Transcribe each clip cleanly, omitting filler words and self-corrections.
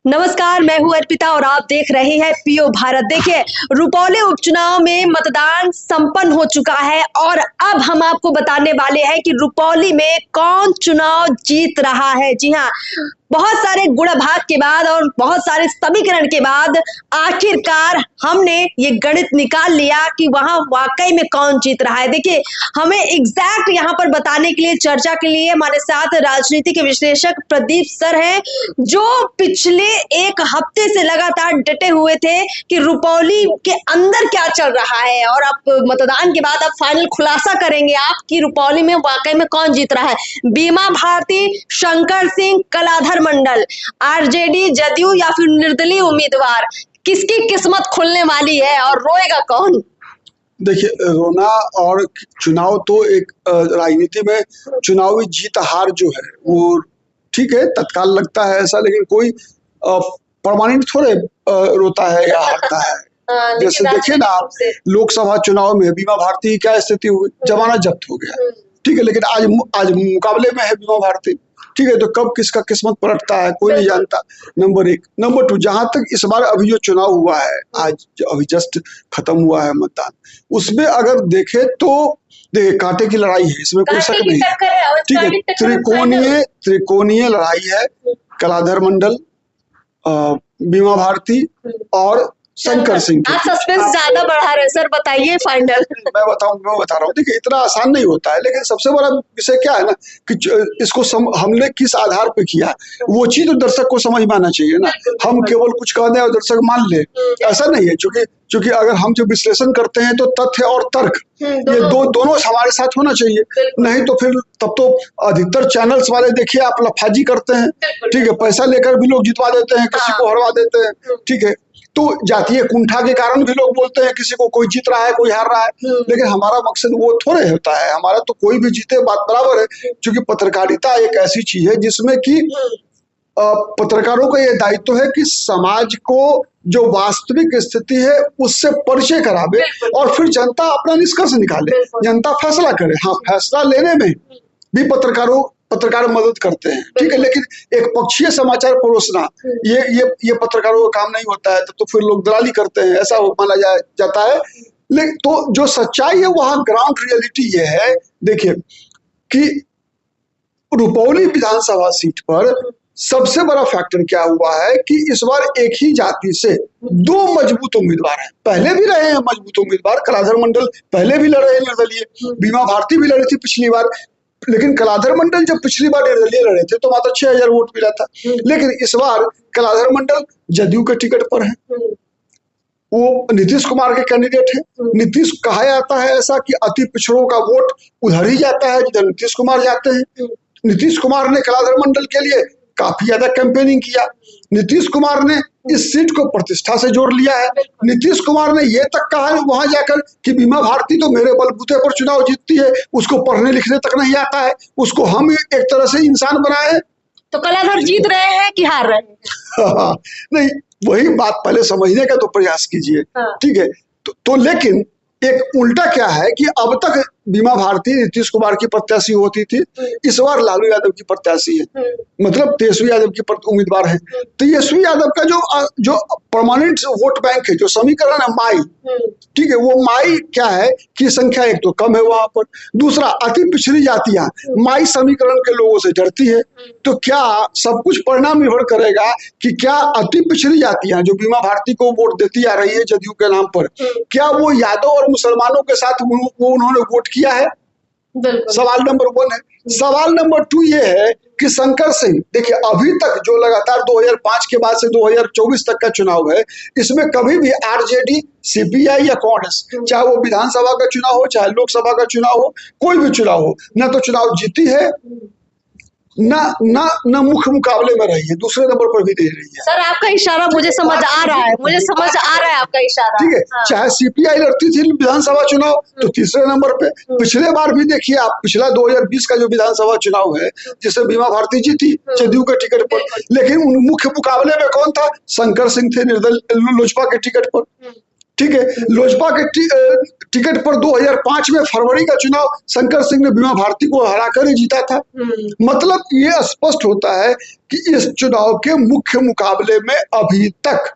नमस्कार, मैं हूं अर्पिता और आप देख रहे हैं पीओ भारत। देखिए, रुपौली उपचुनाव में मतदान संपन्न हो चुका है और अब हम आपको बताने वाले हैं कि रुपौली में कौन चुनाव जीत रहा है। जी हाँ, बहुत सारे गुणभाग के बाद और बहुत सारे समीकरण के बाद आखिरकार हमने ये गणित निकाल लिया कि वहां वाकई में कौन जीत रहा है। देखिए, हमें एग्जैक्ट यहाँ पर बताने के लिए, चर्चा के लिए हमारे साथ राजनीति के विश्लेषक प्रदीप सर हैं, जो पिछले एक हफ्ते से लगातार डटे हुए थे कि रुपौली के अंदर क्या चल रहा है। और अब मतदान के बाद अब फाइनल खुलासा करेंगे आप कि रुपौली में वाकई में कौन जीत रहा है। बीमा भारती, शंकर सिंह, कलाधर मंडल, आरजेडी, जदयू या फिर निर्दलीय उम्मीदवार, किसकी किस्मत खुलने वाली है और रोएगा कौन? देखिए, रोना और चुनाव तो एक राजनीति में चुनावी जीत हार जो है वो ठीक है, तत्काल लगता है ऐसा, लेकिन कोई परमानेंट थोड़े रोता है या हारता है। जैसे देखिए ना आप, लोकसभा चुनाव में बीमा भारती की क्या स्थिति हुई, जमानत जब्त हो गया, ठीक है, लेकिन आज मुकाबले में है बीमा भारती, ठीक है। तो कब किसका किस्मत पलटता है कोई नहीं जानता, नंबर एक। नंबर टू, जहां तक इस बार अभी जो चुनाव हुआ है, आज अभी जस्ट खत्म हुआ है मतदान, उसमें अगर देखे तो देखिए कांटे की लड़ाई है, इसमें कोई शक नहीं है, ठीक है। त्रिकोणीय लड़ाई है, कलाधर मंडल, बीमा भारती और शंकर सिंह। आप सस्पेंस ज्यादा बढ़ा रहे हैं सर, बताइए फाइनल। मैं बता रहा हूँ, देखिए इतना आसान नहीं होता है, लेकिन सबसे बड़ा विषय क्या है ना कि इसको हमने किस आधार पे किया है, वो चीज तो दर्शक को समझ में आना चाहिए ना। हम केवल कुछ कह दें और दर्शक मान ले, ऐसा नहीं है। क्योंकि अगर हम जो विश्लेषण करते हैं तो तथ्य और तर्क ये दोनों हमारे साथ होना चाहिए, नहीं तो फिर तब तो अधिकतर चैनल्स वाले देखिए आप लफाजी करते हैं, ठीक है, पैसा लेकर भी लोग जितवा देते हैं, किसी को हरवा देते हैं, ठीक है। तो जातीय कुंठा के कारण भी लोग बोलते हैं किसी को कोई जीत रहा है कोई हार रहा है, लेकिन हमारा मकसद वो थोड़े होता है। हमारा तो कोई भी जीते बात बराबर है, क्योंकि पत्रकारिता एक ऐसी चीज है जिसमें कि पत्रकारों का ये दायित्व है कि समाज को जो वास्तविक स्थिति है उससे परिचय करावे और फिर जनता अपना निष्कर्ष निकाले, जनता फैसला करे। हाँ, फैसला लेने में भी पत्रकार मदद करते हैं, ठीक है, लेकिन एक पक्षीय समाचार परोसना ये पत्रकारों का काम नहीं होता है, तो फिर लोग दलाली करते हैं, ऐसा माना जाता है। लेकिन तो जो सच्चाई है वहां ग्राउंड रियलिटी ये है, देखिए कि रुपौली विधानसभा सीट पर सबसे बड़ा फैक्टर क्या हुआ है कि इस बार एक ही जाति से दो मजबूत उम्मीदवार हैं। पहले भी रहे हैं मजबूत उम्मीदवार, कलाधर मंडल पहले भी लड़े हैं निर्दलीय, बीमा भारती भी लड़ी थी पिछली बार, लेकिन कलाधर मंडल जब पिछली बार निर्दलीय लड़े थे तो मात्र 6000 वोट मिला था। लेकिन इस बार कलाधर मंडल जदयू के टिकट पर है, वो नीतीश कुमार के कैंडिडेट है। नीतीश कहा जाता है ऐसा कि अति पिछड़ों का वोट उधर ही जाता है जिधर नीतीश कुमार जाते हैं। नीतीश कुमार ने कलाधर मंडल के लिए काफी ज्यादा कैंपेनिंग किया, नीतीश कुमार ने इस सीट को प्रतिष्ठा से जोड़ लिया है। नीतीश कुमार ने यह तक कहा है वहां जाकर कि बीमा भारती तो मेरे बलबूते पर चुनाव जीतती है, उसको पढ़ने लिखने तक नहीं आता है, उसको हम एक तरह से इंसान बनाए। तो कलाधर जीत रहे हैं कि हार रहे हैं? नहीं, वही बात पहले समझने का तो प्रयास कीजिए, ठीक है। तो लेकिन एक उल्टा क्या है कि अब तक बीमा भारती नीतीश कुमार की प्रत्याशी होती थी, इस बार लालू यादव की प्रत्याशी है, मतलब तेजस्वी यादव की उम्मीदवार है। तेजस्वी यादव का जो परमानेंट वोट बैंक है, जो समीकरण है माई, ठीक है, वो माई क्या है कि संख्या एक तो कम है वहां पर, दूसरा अति पिछड़ी जातियां माई समीकरण के लोगों से डरती है। तो क्या सब कुछ परिणाम निर्भर करेगा कि क्या अति पिछड़ी जातियां जो बीमा भारती को वोट देती आ रही है जदयू के नाम पर, क्या वो यादव और मुसलमानों के साथ वो उन्होंने वोट किया है? सवाल नंबर 1 है। सवाल नंबर 2 ये है कि शंकर सिंह, देखिए अभी तक जो लगातार 2005 के बाद से 2024 तक का चुनाव है, इसमें कभी भी आरजेडी, सीपीआई या कांग्रेस, चाहे वो विधानसभा का चुनाव हो चाहे लोकसभा का चुनाव हो, कोई भी चुनाव हो, ना तो चुनाव जीती है ना मुख्य मुकाबले में रही है, दूसरे नंबर पर भी दे रही है। सर आपका इशारा मुझे समझ आ रहा है, आपका इशारा, ठीक है। हाँ। चाहे सीपीआई लड़ती थी विधानसभा चुनाव तो तीसरे नंबर पे, पिछले बार भी देखिए आप, पिछला 2020 का जो विधानसभा चुनाव है जिससे बीमा भारती जीती जदयू के टिकट पर, लेकिन उन मुख्य मुकाबले में कौन था? शंकर सिंह थे लोजपा के टिकट पर। ठीक है। लोजपा के टिकट पर 2005 में फरवरी का चुनाव शंकर सिंह ने बीमा भारती को हराकर ही जीता था। मतलब ये स्पष्ट होता है कि इस चुनाव के मुख्य मुकाबले में अभी तक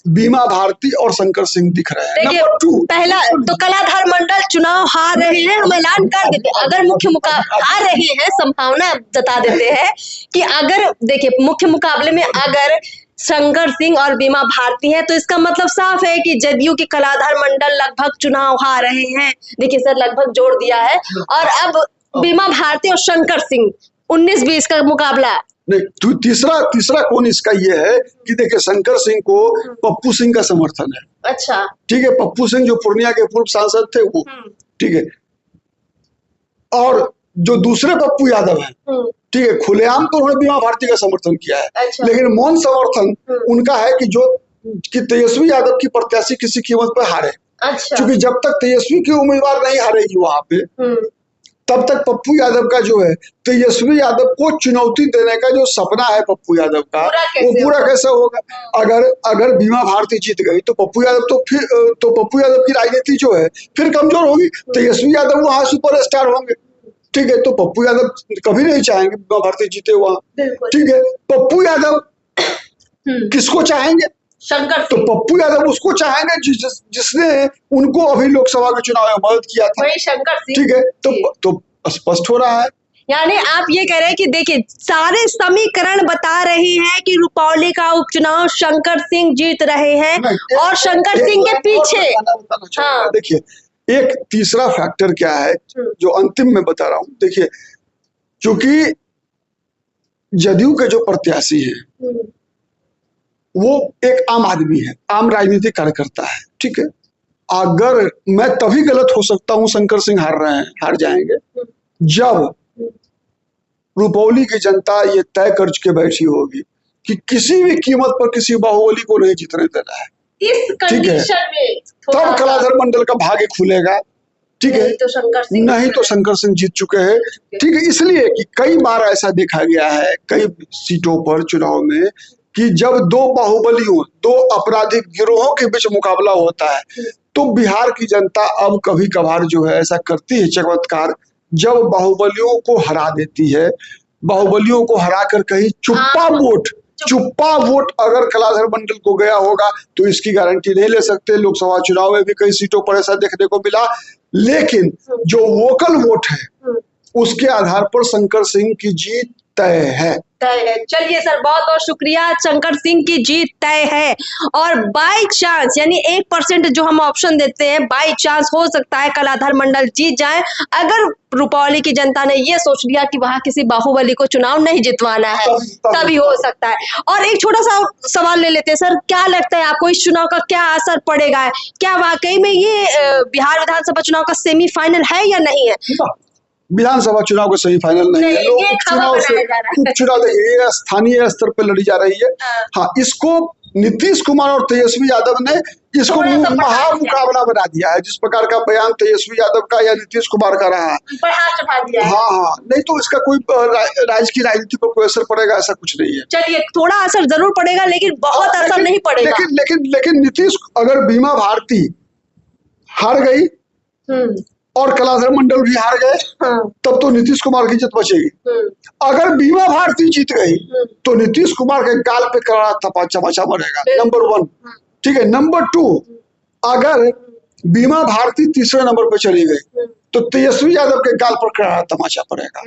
बीमा भारती और शंकर सिंह दिख रहे हैं। देखिए, पहला तो कलाधर मंडल चुनाव हार रहे हैं, हम ऐलान कर देते हैं। अगर मुख्य मुकाबले हार रहे हैं, संभावना जता देते हैं कि अगर देखिए मुख्य मुकाबले में अगर शंकर सिंह और बीमा भारती है तो इसका मतलब साफ है कि जदयू के कलाधर मंडल लगभग चुनाव हार रहे हैं। देखिए सर, लगभग जोड़ दिया है। और अब बीमा भारती और शंकर सिंह 19-20 का मुकाबला। नहीं, तो तीसरा कौन इसका ये है कि देखिए शंकर सिंह को पप्पू सिंह का समर्थन है। अच्छा, ठीक है। पप्पू सिंह जो पूर्णिया के पूर्व सांसद थे वो, ठीक है। और जो दूसरे पप्पू यादव हैं, ठीक है, खुलेआम तो उन्होंने बीमा भारती का समर्थन किया है। अच्छा। लेकिन मौन समर्थन उनका है कि तेजस्वी यादव की प्रत्याशी किसी कीमत पर हारे। अच्छा। क्योंकि जब तक तेजस्वी की उम्मीदवार नहीं हारेगी वहां पे, तब तक पप्पू यादव का जो है तेजस्वी यादव को चुनौती देने का जो सपना है पप्पू यादव का, वो पूरा कैसे होगा। अगर बीमा भारती जीत गई तो पप्पू यादव की राजनीति जो है फिर कमजोर होगी। तेजस्वी यादव वहां सुपरस्टार होंगे। ठीक है। तो पप्पू यादव कभी नहीं चाहेंगे बीमा भारती जीते वहां। ठीक है। पप्पू यादव किसको चाहेंगे? शंकर तो पप्पू यादव उसको चाहेंगे जिसने उनको अभी लोकसभा के चुनाव में मदद किया था, वही शंकर सिंह। ठीक है। तो स्पष्ट हो रहा है। यानी आप ये कह रहे हैं कि देखिए सारे समीकरण बता रहे हैं कि रुपौली का उपचुनाव शंकर सिंह जीत रहे हैं और शंकर सिंह के पीछे। हाँ। देखिए, एक तीसरा फैक्टर क्या है जो अंतिम में बता रहा हूं। देखिए, क्योंकि जदयू के जो प्रत्याशी हैं वो एक आम आदमी है, आम राजनीतिक कार्यकर्ता है। ठीक है। अगर मैं तभी गलत हो सकता हूं शंकर सिंह हार जाएंगे जब रुपौली की जनता ये तय कर के बैठी होगी कि किसी भी कीमत पर किसी बाहुबली को नहीं जीतने देना है। इस कंडीशन में तब कलाधर मंडल का भाग्य खुलेगा। ठीक है। नहीं तो शंकर सिंह जीत चुके हैं। ठीक है। इसलिए कि कई बार ऐसा देखा गया है कई सीटों पर चुनाव में कि जब दो बाहुबलियों, दो आपराधिक गिरोहों के बीच मुकाबला होता है तो बिहार की जनता अब कभी कभार जो है ऐसा करती है चमत्कार, जब बाहुबलियों को हरा देती है। बाहुबलियों को हराकर कहीं चुप्पा वोट अगर कलाधर मंडल को गया होगा तो इसकी गारंटी नहीं ले सकते। लोकसभा चुनाव में भी कई सीटों पर ऐसा देखने को मिला। लेकिन जो वोकल वोट है उसके आधार पर शंकर सिंह की जीत तय है। चलिए सर, बहुत बहुत शुक्रिया। शंकर सिंह की जीत तय है और बाई चांस यानी 1% जो हम ऑप्शन देते हैं, बाई चांस हो सकता है कलाधर मंडल जीत जाए अगर रुपौली की जनता ने ये सोच लिया कि वहां किसी बाहुबली को चुनाव नहीं जितवाना है, तभी हो सकता है। और एक छोटा सा सवाल ले लेते हैं सर, क्या लगता है आपको इस चुनाव का क्या असर पड़ेगा? क्या वाकई में ये बिहार विधानसभा चुनाव का सेमीफाइनल है या नहीं है? विधानसभा चुनाव का सेमीफाइनल नहीं है। लोग उपचुनाव देखिए स्थानीय स्तर पर लड़ी जा रही है। हाँ, इसको नीतीश कुमार और तेजस्वी यादव ने इसको महामुकाबला बना दिया है। जिस प्रकार का बयान तेजस्वी यादव का या नीतीश कुमार का रहा, हाँ, नहीं तो इसका कोई राज्य की राजनीति पर कोई असर पड़ेगा ऐसा कुछ नहीं है। चलिए, थोड़ा असर जरूर पड़ेगा लेकिन बहुत असर नहीं पड़ेगा। लेकिन नीतीश, अगर बीमा भारती हार गई और कलाधर मंडल भी हार गए तब तो नीतीश कुमार की जीत बचेगी। अगर बीमा भारती जीत गई तो नीतीश कुमार के गाल पे करारा तमाचा मरेगा, नंबर 1। ठीक है। नंबर 2, अगर बीमा भारती तीसरे नंबर पे चली गई तो तेजस्वी यादव के गाल पर करारा तमाचा पड़ेगा।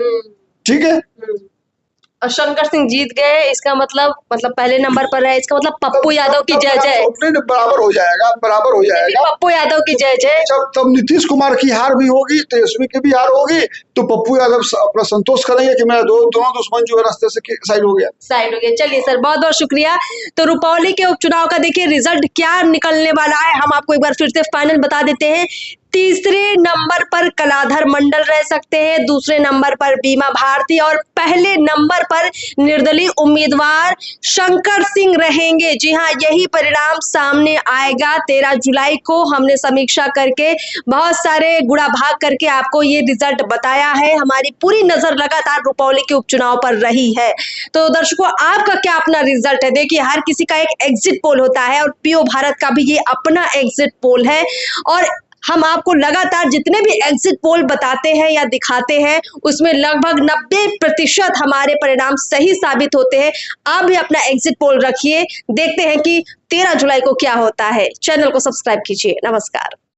ठीक है। और शंकर सिंह जीत गए, इसका मतलब पहले नंबर पर है, इसका मतलब पप्पू यादव की जय जय। बराबर हो जाएगा पप्पू यादव की जय जय। तब नीतीश कुमार की हार भी होगी, तेजस्वी की भी हार होगी, तो पप्पू यादव अपना संतोष करेंगे कि मेरा दोनों दुश्मन जो है रास्ते से साइड हो गया। चलिए सर, बहुत बहुत शुक्रिया। तो रुपौली के उपचुनाव का देखिए रिजल्ट क्या निकलने वाला है, हम आपको एक बार फिर से फाइनल बता देते हैं। तीसरे नंबर पर कलाधर मंडल रह सकते हैं, दूसरे नंबर पर बीमा भारती और पहले नंबर पर निर्दलीय उम्मीदवार शंकर सिंह रहेंगे। जी हाँ, यही परिणाम सामने आएगा 13 जुलाई को। हमने समीक्षा करके बहुत सारे गुणा भाग करके आपको ये रिजल्ट बताया है। हमारी पूरी नजर लगातार रुपौली के उपचुनाव पर रही है। तो दर्शकों, आपका क्या अपना रिजल्ट है? देखिए, हर किसी का एक एग्जिट पोल होता है और पीओ भारत का भी ये अपना एग्जिट पोल है और हम आपको लगातार जितने भी एग्जिट पोल बताते हैं या दिखाते हैं उसमें लगभग 90% हमारे परिणाम सही साबित होते हैं। आप भी अपना एग्जिट पोल रखिए, देखते हैं कि 13 जुलाई को क्या होता है। चैनल को सब्सक्राइब कीजिए। नमस्कार।